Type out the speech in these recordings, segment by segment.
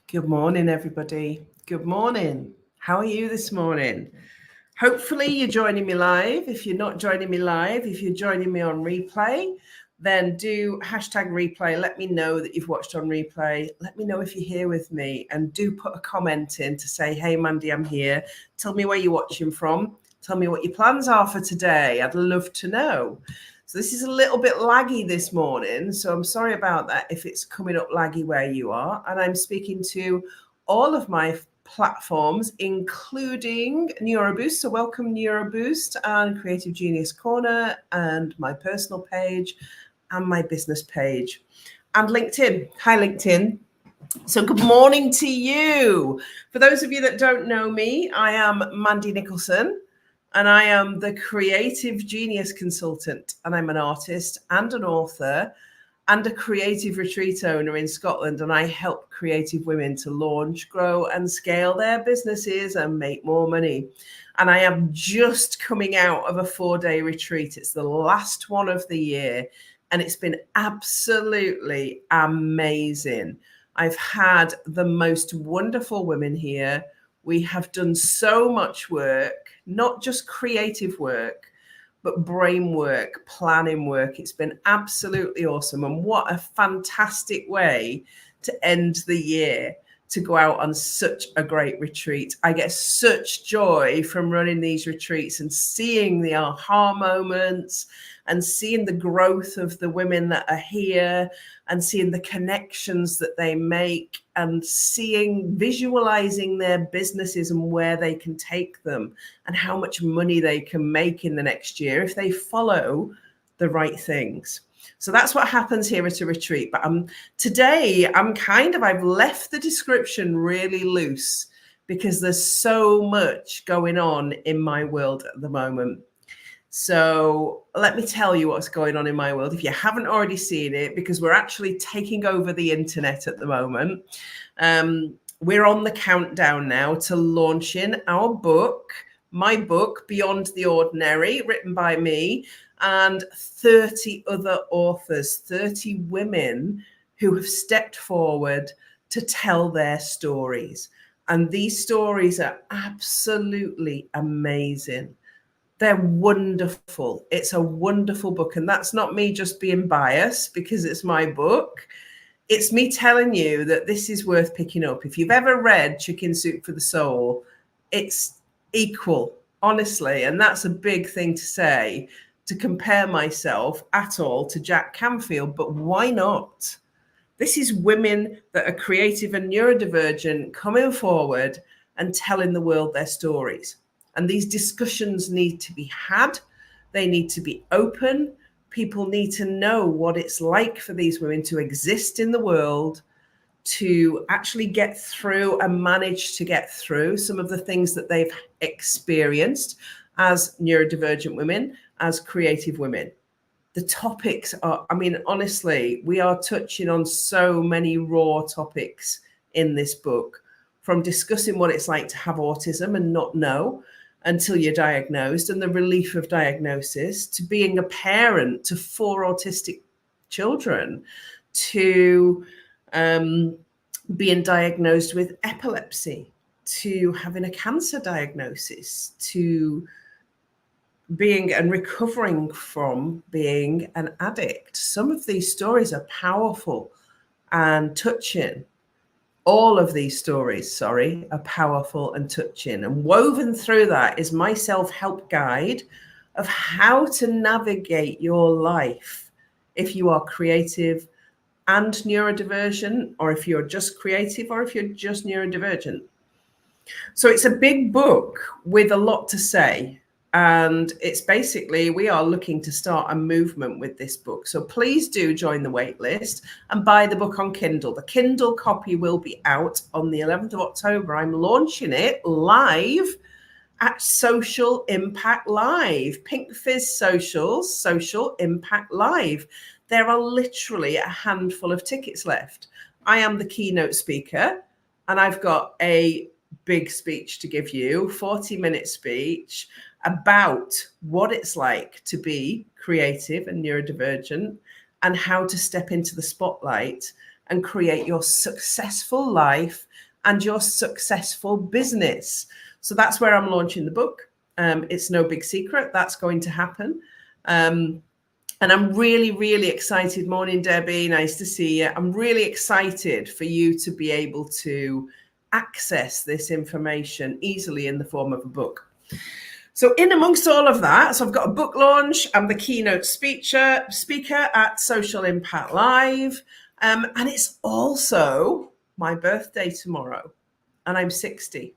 Good morning, everybody. Good morning. How are you this morning? Hopefully, you're joining me live. If you're not joining me live, if you're joining me on replay, then do hashtag replay. Let me know that you've watched on replay. Let me know if you're here with me, and do put a comment in to say, hey, Mandy, I'm here. Tell me where you're watching from. Tell me what your plans are for today. I'd love to know. So this is a little bit laggy this morning, so I'm sorry about that if it's coming up laggy where you are. And I'm speaking to all of my platforms, including NeuroBoost. So welcome NeuroBoost and Creative Genius Corner and my personal page and my business page and LinkedIn. Hi, LinkedIn. So good morning to you. For those of you that don't know me, I am Mandy Nicholson. And I am the Creative Genius Consultant, and I'm an artist and an author and a creative retreat owner in Scotland. And I help creative women to launch, grow, and scale their businesses and make more money. And I am just coming out of a 4-day retreat. It's the last one of the year, and it's been absolutely amazing. I've had the most wonderful women here. We have done so much work, not just creative work, but brain work, planning work. It's been absolutely awesome. And what a fantastic way to end the year, to go out on such a great retreat. I get such joy from running these retreats and seeing the aha moments and seeing the growth of the women that are here and seeing the connections that they make and visualizing their businesses and where they can take them and how much money they can make in the next year if they follow the right things. So that's what happens here at a retreat. But today I've left the description really loose because there's so much going on in my world at the moment. So let me tell you what's going on in my world if you haven't already seen it, because we're actually taking over the internet at the moment. We're on the countdown now to launching our book, my book, Beyond the Ordinary, written by me and 30 other authors, 30 women who have stepped forward to tell their stories. And these stories are absolutely amazing. They're wonderful. It's a wonderful book. And that's not me just being biased because it's my book. It's me telling you that this is worth picking up. If you've ever read Chicken Soup for the Soul, it's equal, honestly. And that's a big thing to say, to compare myself at all to Jack Canfield. But why not? This is women that are creative and neurodivergent coming forward and telling the world their stories. And these discussions need to be had. They need to be open. People need to know what it's like for these women to exist in the world, to actually get through and manage to get through some of the things that they've experienced as neurodivergent women, as creative women. The topics are, honestly, we are touching on so many raw topics in this book, from discussing what it's like to have autism and not know until you're diagnosed and the relief of diagnosis, to being a parent to 4 autistic children, to being diagnosed with epilepsy, to having a cancer diagnosis, to being and recovering from being an addict. Some of these stories are powerful and touching. All of these stories, are powerful and touching. And woven through that is my self-help guide of how to navigate your life if you are creative and neurodivergent, or if you're just creative, or if you're just neurodivergent. So it's a big book with a lot to say. And it's basically, we are looking to start a movement with this book. So please do join the wait list and buy the book on Kindle. The Kindle copy will be out on the 11th of October. I'm launching it live at Social Impact Live, Pink Fizz Socials, Social Impact Live. There are literally a handful of tickets left. I am the keynote speaker, and I've got a big speech to give you, 40-minute speech about what it's like to be creative and neurodivergent and how to step into the spotlight and create your successful life and your successful business. So that's where I'm launching the book. It's no big secret. That's going to happen. And I'm really, really excited. Morning, Debbie. Nice to see you. I'm really excited for you to be able to access this information easily in the form of a book. So in amongst all of that, so I've got a book launch. I'm the keynote speaker at Social Impact Live. And it's also my birthday tomorrow, and I'm 60.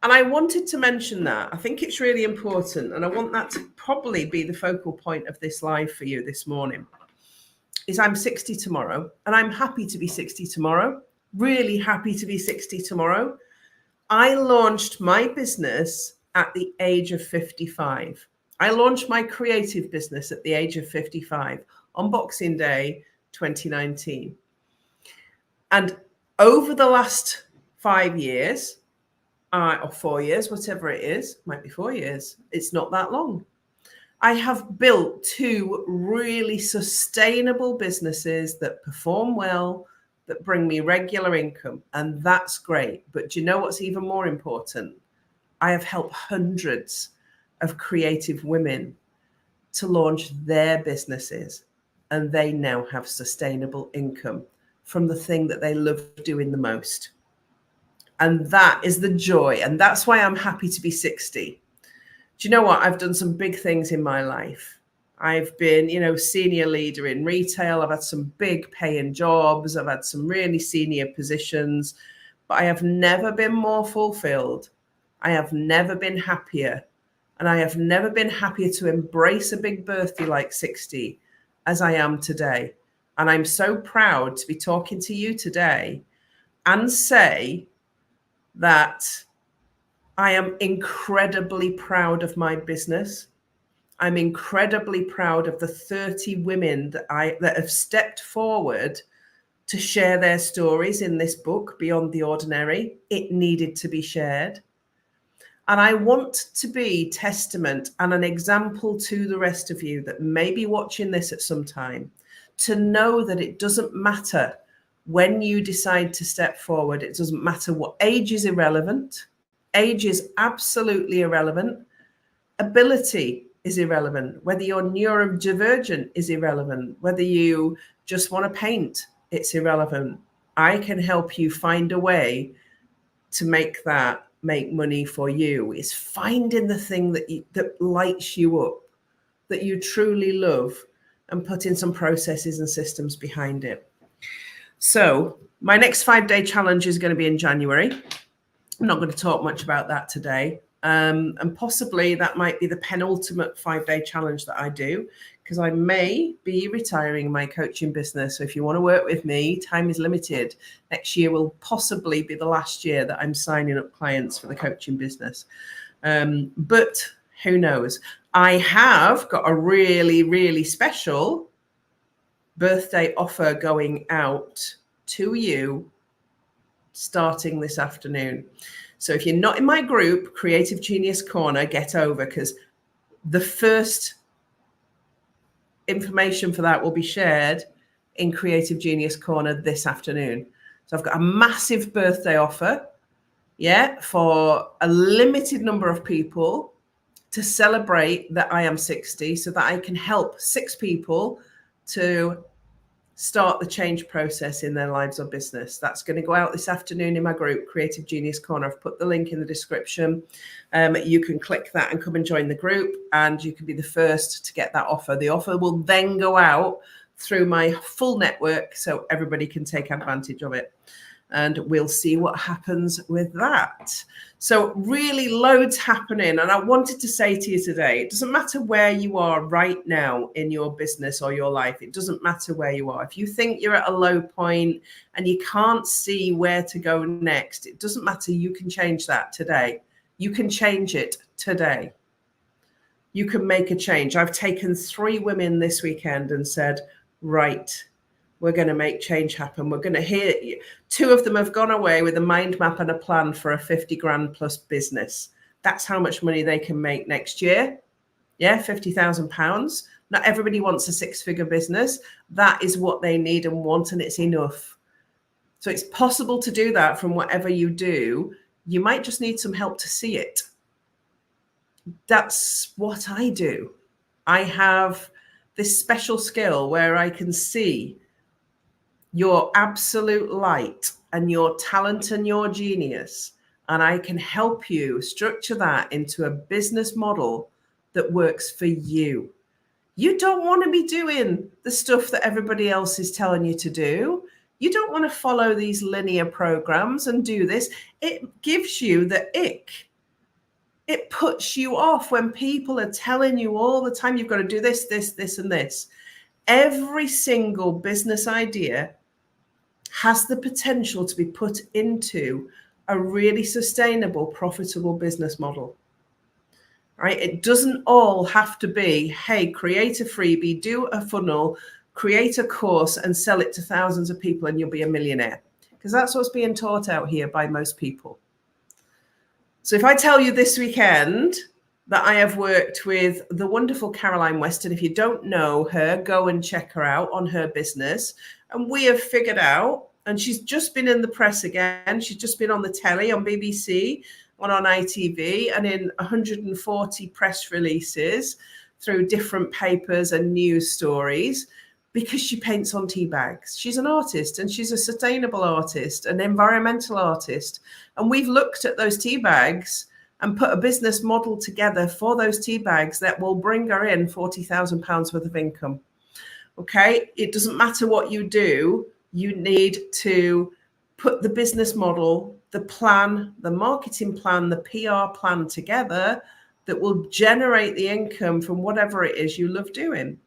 And I wanted to mention that. I think it's really important, and I want that to probably be the focal point of this live for you this morning, is I'm 60 tomorrow, and I'm happy to be 60 tomorrow, really happy to be 60 tomorrow. I launched my business at the age of 55. I launched my creative business at the age of 55 on Boxing Day 2019. And over the last 5 years, or 4 years, whatever it is, might be 4 years, it's not that long, I have built 2 really sustainable businesses that perform well, that bring me regular income, and that's great. But do you know what's even more important? I have helped hundreds of creative women to launch their businesses, and they now have sustainable income from the thing that they love doing the most. And that is the joy. And that's why I'm happy to be 60. Do you know what? I've done some big things in my life. I've been, senior leader in retail. I've had some big paying jobs. I've had some really senior positions, but I have never been more fulfilled. I have never been happier. And I have never been happier to embrace a big birthday like 60 as I am today. And I'm so proud to be talking to you today and say that I am incredibly proud of my business. I'm incredibly proud of the 30 women that have stepped forward to share their stories in this book, Beyond the Ordinary. It needed to be shared. And I want to be testament and an example to the rest of you that may be watching this at some time, to know that it doesn't matter when you decide to step forward. It doesn't matter what age is irrelevant. Age is absolutely irrelevant. Ability is irrelevant. Whether you're neurodivergent is irrelevant. Whether you just want to paint, it's irrelevant. I can help you find a way to make money for you. It's finding the thing that lights you up, that you truly love, and putting some processes and systems behind it. So my next 5-day challenge is going to be in January. I'm not going to talk much about that today. And possibly that might be the penultimate 5-day challenge that I do, because I may be retiring my coaching business. So if you want to work with me, time is limited. Next year will possibly be the last year that I'm signing up clients for the coaching business. But who knows? I have got a really, really special birthday offer going out to you starting this afternoon. So if you're not in my group, Creative Genius Corner, get over, because the first information for that will be shared in Creative Genius Corner this afternoon. So I've got a massive birthday offer, for a limited number of people to celebrate that I am 60, so that I can help 6 people to start the change process in their lives or business. That's going to go out this afternoon in my group, Creative Genius Corner. I've put the link in the description. You can click that and come and join the group, and you can be the first to get that offer. The offer will then go out through my full network so everybody can take advantage of it. And we'll see what happens with that. So really loads happening. And I wanted to say to you today, it doesn't matter where you are right now in your business or your life. It doesn't matter where you are. If you think you're at a low point and you can't see where to go next, it doesn't matter. You can change that today. You can change it today. You can make a change. I've taken 3 women this weekend and said, right, we're going to make change happen. We're going to hear you. 2 of them have gone away with a mind map and a plan for a 50 grand plus business. That's how much money they can make next year. Yeah, £50,000. Not everybody wants a 6-figure business. That is what they need and want, and it's enough. So it's possible to do that from whatever you do. You might just need some help to see it. That's what I do. I have this special skill where I can see your absolute light and your talent and your genius, and I can help you structure that into a business model that works for you. You don't want to be doing the stuff that everybody else is telling you to do. You don't want to follow these linear programs and do this. It gives you the ick. It puts you off when people are telling you all the time, you've got to do this, this, this, and this. Every single business idea has the potential to be put into a really sustainable, profitable business model. Right? It doesn't all have to be, hey, create a freebie, do a funnel, create a course and sell it to thousands of people and you'll be a millionaire. Because that's what's being taught out here by most people. So if I tell you this weekend that I have worked with the wonderful Caroline Weston, if you don't know her, go and check her out on her business. And we have figured out, and she's just been in the press again, she's just been on the telly, on BBC, on ITV, and in 140 press releases through different papers and news stories, because she paints on tea bags. She's an artist, and she's a sustainable artist, an environmental artist. And we've looked at those tea bags and put a business model together for those tea bags that will bring her in £40,000 worth of income. Okay, it doesn't matter what you do, you need to put the business model, the plan, the marketing plan, the PR plan together that will generate the income from whatever it is you love doing.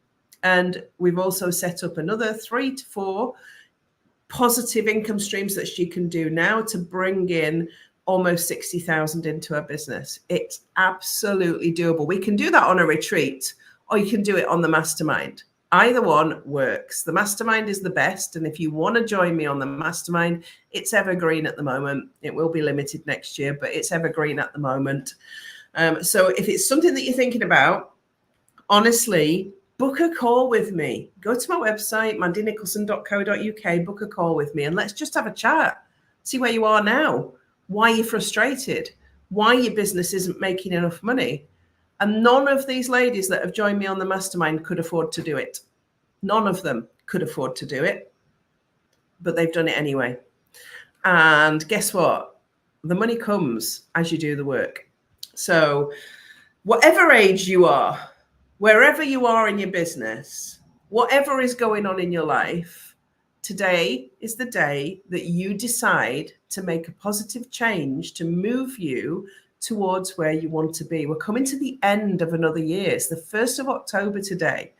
And we've also set up another 3 to 4 positive income streams that she can do now to bring in almost 60,000 into her business. It's absolutely doable. We can do that on a retreat, or you can do it on the mastermind. Either one works. The mastermind is the best. And if you want to join me on the mastermind, it's evergreen at the moment. It will be limited next year, but it's evergreen at the moment. So if it's something that you're thinking about, honestly, book a call with me. Go to my website, mandynicholson.co.uk, book a call with me, and let's just have a chat. See where you are now, why you're frustrated, why your business isn't making enough money. And none of these ladies that have joined me on the mastermind could afford to do it. None of them could afford to do it, but they've done it anyway. And guess what? The money comes as you do the work. So whatever age you are, wherever you are in your business, whatever is going on in your life, today is the day that you decide to make a positive change to move you towards where you want to be. We're coming to the end of another year. It's the 1st of October today.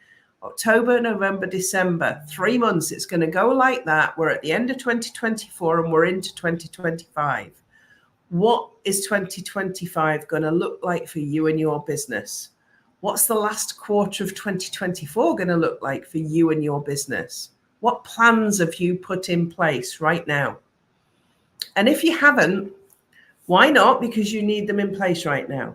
October, November, December, 3 months. It's going to go like that. We're at the end of 2024 and we're into 2025. What is 2025 going to look like for you and your business? What's the last quarter of 2024 going to look like for you and your business? What plans have you put in place right now? And if you haven't, why not? Because you need them in place right now.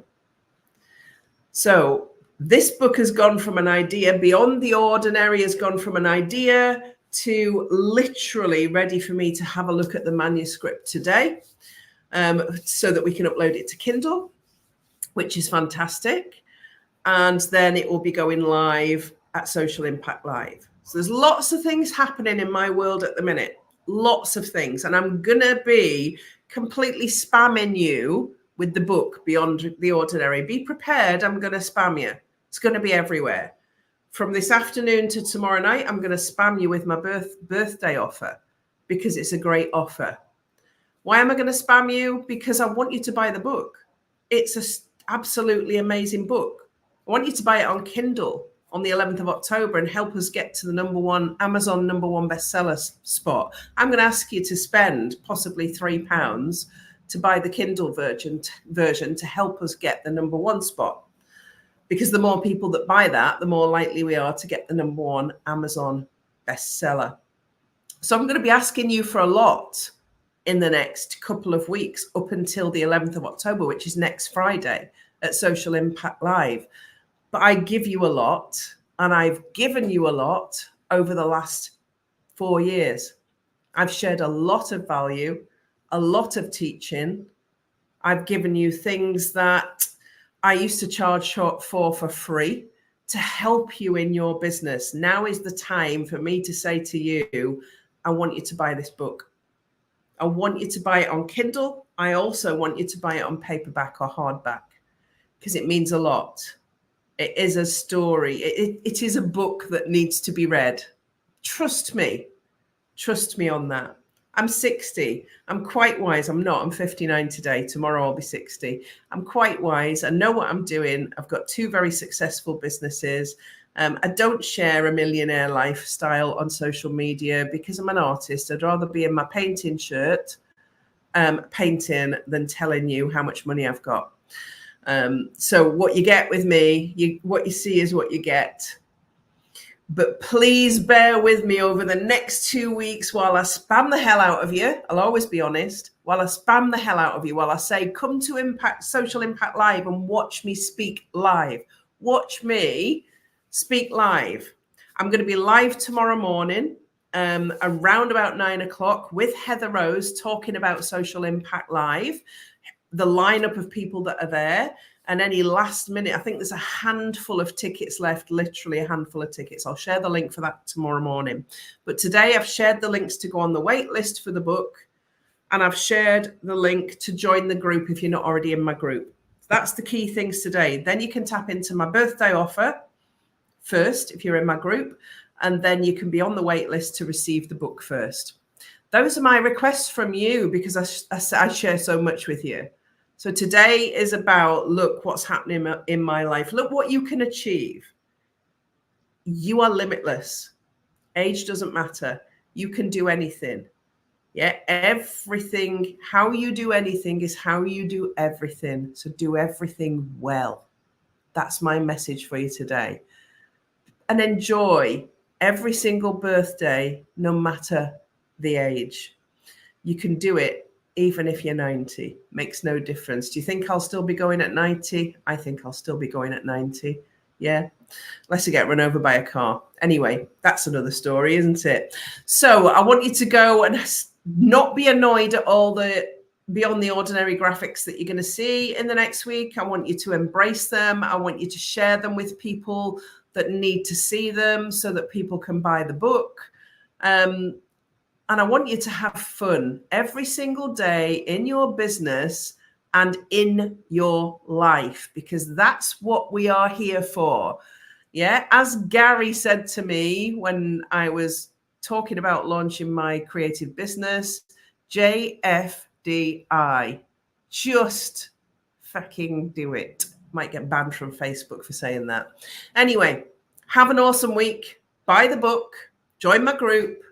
So this book has gone from an idea, Beyond the Ordinary has gone from an idea to literally ready for me to have a look at the manuscript today, so that we can upload it to Kindle, which is fantastic. And then it will be going live at Social Impact Live. So there's lots of things happening in my world at the minute, lots of things. And I'm going to be completely spamming you with the book, Beyond the Ordinary. Be prepared, I'm going to spam you. It's going to be everywhere. From this afternoon to tomorrow night, I'm going to spam you with my birthday offer, because it's a great offer. Why am I going to spam you? Because I want you to buy the book. It's an absolutely amazing book. I want you to buy it on Kindle on the 11th of October and help us get to the Amazon number one bestseller spot. I'm going to ask you to spend possibly £3 to buy the Kindle version to help us get the number one spot. Because the more people that buy that, the more likely we are to get the number one Amazon bestseller. So I'm going to be asking you for a lot in the next couple of weeks up until the 11th of October, which is next Friday at Social Impact Live. But I give you a lot, and I've given you a lot over the last 4 years. I've shared a lot of value, a lot of teaching. I've given you things that I used to charge for free to help you in your business. Now is the time for me to say to you, I want you to buy this book. I want you to buy it on Kindle. I also want you to buy it on paperback or hardback because it means a lot. It is a story. It is a book that needs to be read. Trust me. Trust me on that. I'm 60. I'm quite wise. I'm not. I'm 59 today. Tomorrow I'll be 60. I'm quite wise. I know what I'm doing. I've got 2 very successful businesses. I don't share a millionaire lifestyle on social media because I'm an artist. I'd rather be in my painting shirt, painting, than telling you how much money I've got. So what you get with me, what you see is what you get. But please bear with me over the next 2 weeks while I spam the hell out of you. I'll always be honest. While I spam the hell out of you, while I say, come to Social Impact Live and watch me speak live. Watch me speak live. I'm going to be live tomorrow morning around about 9 o'clock with Heather Rose talking about Social Impact Live, the lineup of people that are there. And any last minute, I think there's a handful of tickets left, literally a handful of tickets. I'll share the link for that tomorrow morning. But today I've shared the links to go on the wait list for the book. And I've shared the link to join the group if you're not already in my group. That's the key things today. Then you can tap into my birthday offer first if you're in my group. And then you can be on the wait list to receive the book first. Those are my requests from you because I share so much with you. So today is about, look what's happening in my life. Look what you can achieve. You are limitless. Age doesn't matter. You can do anything. Yeah, everything. How you do anything is how you do everything. So do everything well. That's my message for you today. And enjoy every single birthday, no matter the age. You can do it. Even if you're 90, makes no difference. Do you think I'll still be going at 90? I think I'll still be going at 90. Yeah, unless I get run over by a car. Anyway, that's another story, isn't it? So I want you to go and not be annoyed at all the beyond the ordinary graphics that you're going to see in the next week. I want you to embrace them. I want you to share them with people that need to see them so that people can buy the book. And I want you to have fun every single day in your business and in your life, because that's what we are here for. Yeah. As Gary said to me when I was talking about launching my creative business, JFDI, just fucking do it. Might get banned from Facebook for saying that. Anyway, have an awesome week. Buy the book, join my group.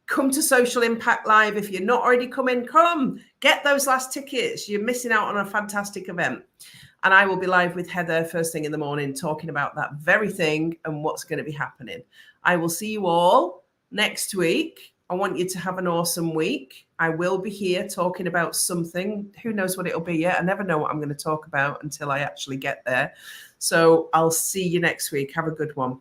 Come to Social Impact Live. If you're not already coming, come get those last tickets. You're missing out on a fantastic event. And I will be live with Heather first thing in the morning talking about that very thing and what's going to be happening. I will see you all next week. I want you to have an awesome week. I will be here talking about something. Who knows what it'll be yet? I never know what I'm going to talk about until I actually get there. So I'll see you next week. Have a good one.